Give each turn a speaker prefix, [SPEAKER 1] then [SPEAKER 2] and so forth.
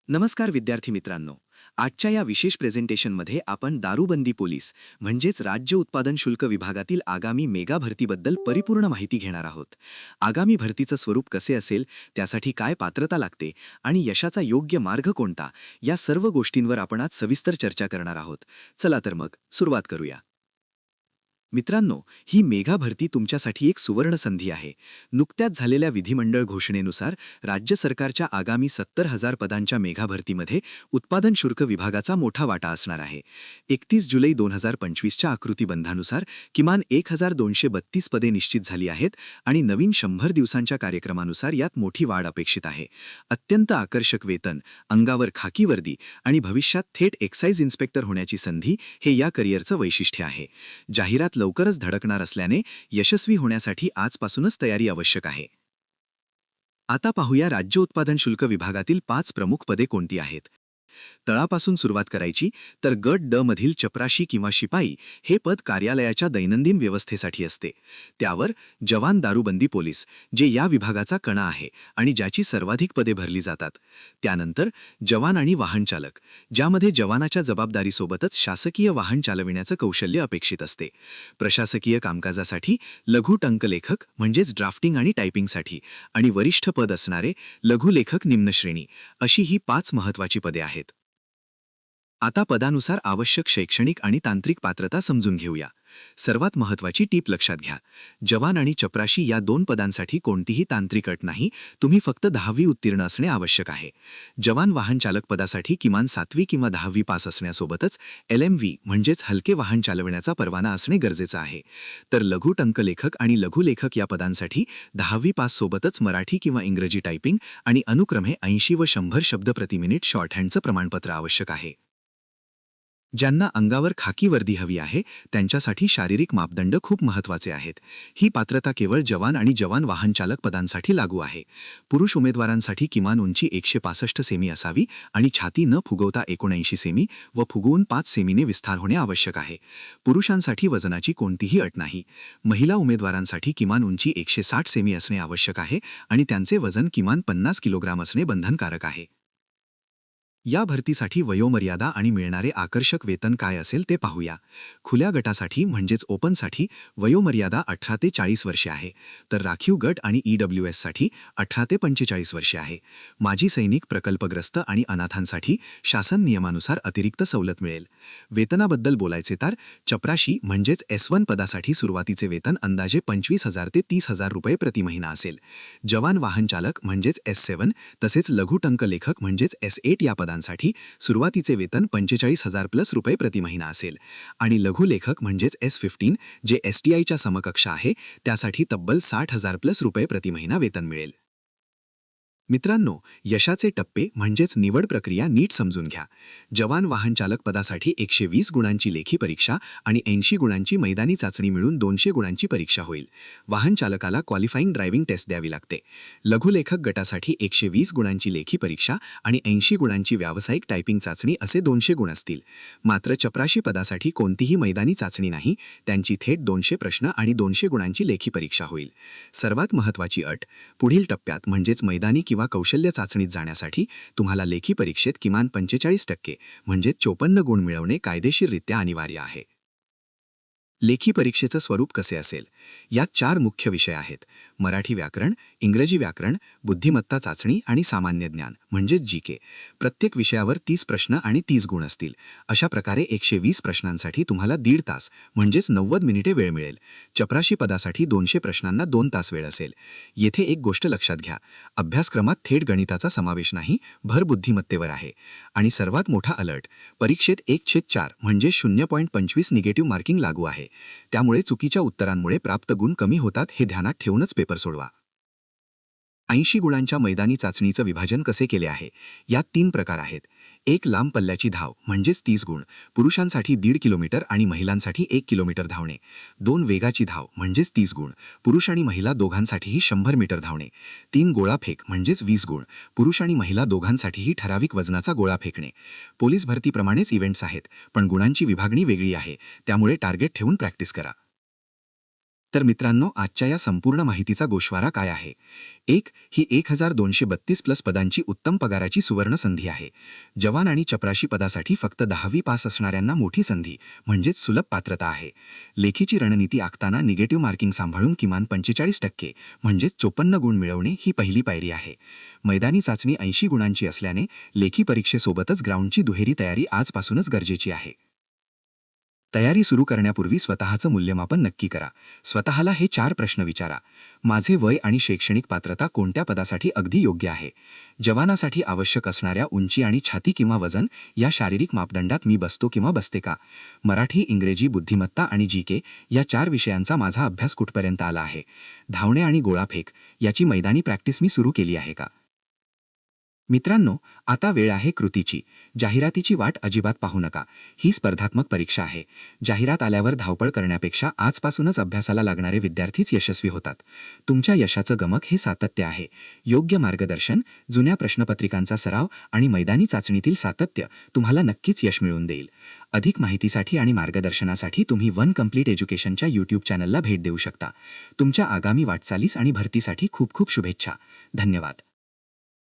[SPEAKER 1] नमस्कार विद्यार्थी मित्रांनो. आजच्या या विशेष प्रेझेंटेशनमध्ये आपण दारूबंदी पोलीस म्हणजेच राज्य उत्पादन शुल्क विभागातील आगामी मेगा भरतीबद्दल परिपूर्ण माहिती घेणार आहोत. आगामी भरतीचं स्वरूप कसे असेल, त्यासाठी काय पात्रता लागते आणि यशाचा योग्य मार्ग कोणता, या सर्व गोष्टींवर आपण आज सविस्तर चर्चा करणार आहोत. चला तर मग सुरुवात करूया. मित्रांनो, ही मेघा भरती तुमच्यासाठी एक सुवर्ण संधी आहे. नुकत्याच झालेल्या विधिमंडळ घोषणेनुसार राज्य सरकारच्या आगामी 70,000 पदांच्या मेघा भरतीमध्ये उत्पादन शुल्क विभागाचा मोठा वाटा असणार आहे. 31 जुलै 2025च्या आकृतीबंधानुसार किमान 1,232 पदे निश्चित झाली आहेत आणि नवीन 100 दिवसांच्या कार्यक्रमानुसार यात मोठी वाढ अपेक्षित आहे. अत्यंत आकर्षक वेतन, अंगावर खाकी वर्दी आणि भविष्यात थेट एक्साईज इन्स्पेक्टर होण्याची संधी हे या करिअरचं वैशिष्ट्य आहे. जाहिरात लवकरच धडकणार असल्याने यशस्वी होण्यासाठी आजपासूनच तयारी आवश्यक आहे. आता पाहूया राज्य उत्पादन शुल्क विभागातील 5 प्रमुख पदे कोणती आहेत. तळापासून सुरुवात करायची तर गट ड मधील चपराशी किंवा शिपाई हे पद कार्यालयाच्या दैनंदिन व्यवस्थेसाठी असते. त्यावर जवान दारूबंदी पोलीस, जे या विभागाचा कणा आहे आणि ज्याची सर्वाधिक पदे भरली जातात. त्यानंतर जवान आणि वाहन चालक, ज्यामध्ये जवानाच्या जबाबदारीसोबतच शासकीय वाहन चालविण्याचं कौशल्य अपेक्षित असते. प्रशासकीय कामकाजासाठी लघु टंकलेखक म्हणजेच ड्राफ्टिंग आणि टायपिंगसाठी आणि वरिष्ठ पद असणारे लघुलेखक निम्न श्रेणी, अशी ही 5 महत्त्वाची पदे आहेत. आता पदानुसार आवश्यक शैक्षणिक आणि तांत्रिक पात्रता समजून घेऊया. सर्वात महत्त्वाची टीप लक्षात घ्या. जवान आणि चपराशी या 2 पदांसाठी कोणतीही तांत्रिक अट नाही, तुम्ही फक्त 10वी उत्तीर्ण असणे आवश्यक आहे. जवान वाहन चालक पदासाठी किमान 7वी किंवा 10वी पास असण्यासोबतच LMV म्हणजेच हलके वाहन चालविण्याचा परवाना असणे गरजेचं आहे. तर लघु टंकलेखक आणि लघुलेखक या पदांसाठी 10वी पास सोबतच मराठी किंवा इंग्रजी टायपिंग आणि अनुक्रमे 80 व 100 शब्द प्रति मिनिट शॉर्टहँडचं प्रमाणपत्र आवश्यक आहे. ज्यांना अंगावर खाकी वर्दी हवी आहे त्यांच्यासाठी शारीरिक मापदंड खूप महत्त्वाचे आहेत. ही पात्रता केवळ जवान आणि जवान वाहनचालक पदांसाठी लागू आहे. पुरुष उमेदवारांसाठी किमान उंची 165 सेमी असावी आणि छाती न फुगवता 79 सेमी व फुगवून 5 सेमीने विस्तार होणे आवश्यक आहे. पुरुषांसाठी वजनाची कोणतीही अट नाही. महिला उमेदवारांसाठी किमान उंची 160 सेमी असणे आवश्यक आहे आणि त्यांचे वजन किमान 50 किलोग्राम असणे बंधनकारक आहे. या भरतीसाठी वयोमर्यादा आणि मिळणारे आकर्षक वेतन काय असेल ते पाहूया. खुल्या गटासाठी म्हणजेच ओपनसाठी वयोमर्यादा 18 ते 40 वर्षे आहे, तर राखीव गट आणि EWSसाठी 18 ते 45 वर्षे आहे. माजी सैनिक, प्रकल्पग्रस्त आणि अनाथांसाठी शासन नियमानुसार अतिरिक्त सवलत मिळेल. वेतनाबद्दल बोलायचे तर चपराशी म्हणजेच S1 पदासाठी सुरुवातीचे वेतन अंदाजे 25,000 ते 30,000 रुपये प्रति महिना असेल. जवान वाहन चालक म्हणजेच S7 तसेच लघु टंकलेखक म्हणजेच S8 या पदांसाठी सुरुवातीचे वेतन 45,000 प्लस रुपये प्रति महिना असेल आणि लघुलेखक म्हणजेच S15 जे STIच्या समकक्ष आहे त्यासाठी तब्बल 60,000 प्लस रुपये प्रति महिना वेतन मिळेल. मित्रांनो, यशाचे टप्पे म्हणजेच निवड प्रक्रिया नीट समजून घ्या. जवान वाहन चालक पदासाठी 120 गुणांची लेखी परीक्षा आणि 80 गुणांची मैदानी चाचणी मिळून 200 गुणांची परीक्षा होईल. वाहन चालकाला क्वालिफाईंग ड्रायव्हिंग टेस्ट द्यावी लागते. लघुलेखक गटासाठी 120 गुणांची लेखी परीक्षा आणि 80 गुणांची व्यावसायिक टायपिंग चाचणी असे 200 गुण असतील. मात्र चपराशी पदासाठी कोणतीही मैदानी चाचणी नाही, त्यांची थेट 200 प्रश्न आणि 200 गुणांची लेखी परीक्षा होईल. सर्वात महत्त्वाची अट, पुढील टप्प्यात म्हणजेच मैदानी किंवा कौशल्य चाचणीत जाण्यासाठी तुम्हाला लेखी परीक्षेत किमान 45% म्हणजे 54 गुण मिळवणे कायदेशीररित्या अनिवार्य आहे. लेखी परीक्षेचं स्वरूप कसे असेल? यात 4 मुख्य विषय आहेत: मराठी व्याकरण, इंग्रजी व्याकरण, बुद्धिमत्ता चाचणी आणि सामान्य ज्ञान म्हणजेच GK. प्रत्येक विषयावर 30 प्रश्न आणि 30 गुण असतील. अशा प्रकारे 120 प्रश्नांसाठी तुम्हाला 1.5 तास म्हणजेच 90 मिनिटे वेळ मिळेल. चपराशी पदासाठी 200 प्रश्नांना 2 तास वेळ असेल. येथे एक गोष्ट लक्षात घ्या, अभ्यासक्रमात थेट गणिताचा समावेश नाही, भर बुद्धिमत्तेवर आहे. आणि सर्वात मोठा अलर्ट, परीक्षेत 1/4 म्हणजे 0.25 निगेटिव्ह मार्किंग लागू आहे. त्यामुळे चुकीच्या उत्तरांमुळे प्राप्त गुण कमी होतात हे ध्यानात ठेवूनच पेपर सोडवा. 80 गुणांच्या मैदानी चाचणीचं विभाजन कसे केले आहे? यात 3 प्रकार आहेत. 1 लांब पल्ल्याची धाव म्हणजेच 30 गुण, पुरुषांसाठी 1.5 किलोमीटर आणि महिलांसाठी 1 किलोमीटर धावणे. 2 वेगाची धाव म्हणजेच 30 गुण, पुरुष आणि महिला दोघांसाठीही 100 मीटर धावणे. 3 गोळाफेक म्हणजेच 20 गुण, पुरुष आणि महिला दोघांसाठीही ठराविक वजनाचा गोळा फेकणे. पोलीस भरतीप्रमाणेच इव्हेंट्स आहेत, पण गुणांची विभागणी वेगळी आहे, त्यामुळे टार्गेट ठेवून प्रॅक्टिस करा. तर मित्रांनो, आजच्या या संपूर्ण माहितीचा गोषवारा काय आहे? ही 1232 प्लस पदांची उत्तम पगाराची सुवर्ण संधी आहे. जवान आणि चपराशी पदासाठी फक्त 10वी पास असणाऱ्यांना मोठी संधी म्हणजेच सुलभ पात्रता आहे. लेखीची रणनीती आखताना निगेटिव्ह मार्किंग सांभाळून किमान 45% म्हणजेच 54 गुण मिळवणे ही पहिली पायरी आहे. मैदानी चाचणी 80 गुणांची असल्याने लेखी परीक्षेसोबतच ग्राउंडची दुहेरी तयारी आजपासूनच गरजेची आहे. तयारी सुरू करण्यापूर्वी स्वतःचं मूल्यमापन नक्की करा. स्वतःला हे 4 प्रश्न विचारा. माझे वय आणि शैक्षणिक पात्रता कोणत्या पदासाठी अगदी योग्य आहे? जवानासाठी आवश्यक असणाऱ्या उंची आणि छाती किंवा वजन या शारीरिक मापदंडात मी बसतो किंवा बसते का? मराठी, इंग्रजी, बुद्धिमत्ता आणि जीके या 4 विषयांचा माझा अभ्यास कुठपर्यंत आला आहे? धावणे आणि गोळाफेक याची मैदानी प्रॅक्टिस मी सुरू केली आहे का? मित्रांनो, आता वेळ आहे कृतीची. जाहिरातीची वाट अजिबात पाहू नका. ही स्पर्धात्मक परीक्षा आहे. जाहिरात आल्यावर धावपळ करण्यापेक्षा आजपासूनच अभ्यासाला लागणारे विद्यार्थीच यशस्वी होतात. तुमच्या यशाचं गमक हे सातत्य आहे. योग्य मार्गदर्शन, जुन्या प्रश्नपत्रिकांचा सराव आणि मैदानी चाचणीतील सातत्य तुम्हाला नक्कीच यश मिळवून देईल. अधिक माहितीसाठी आणि मार्गदर्शनासाठी तुम्ही वन कंप्लीट एज्युकेशनच्या YouTube चॅनलला भेट देऊ शकता. तुमच्या आगामी वाटचालीस आणि भरतीसाठी खूप खूप शुभेच्छा. धन्यवाद.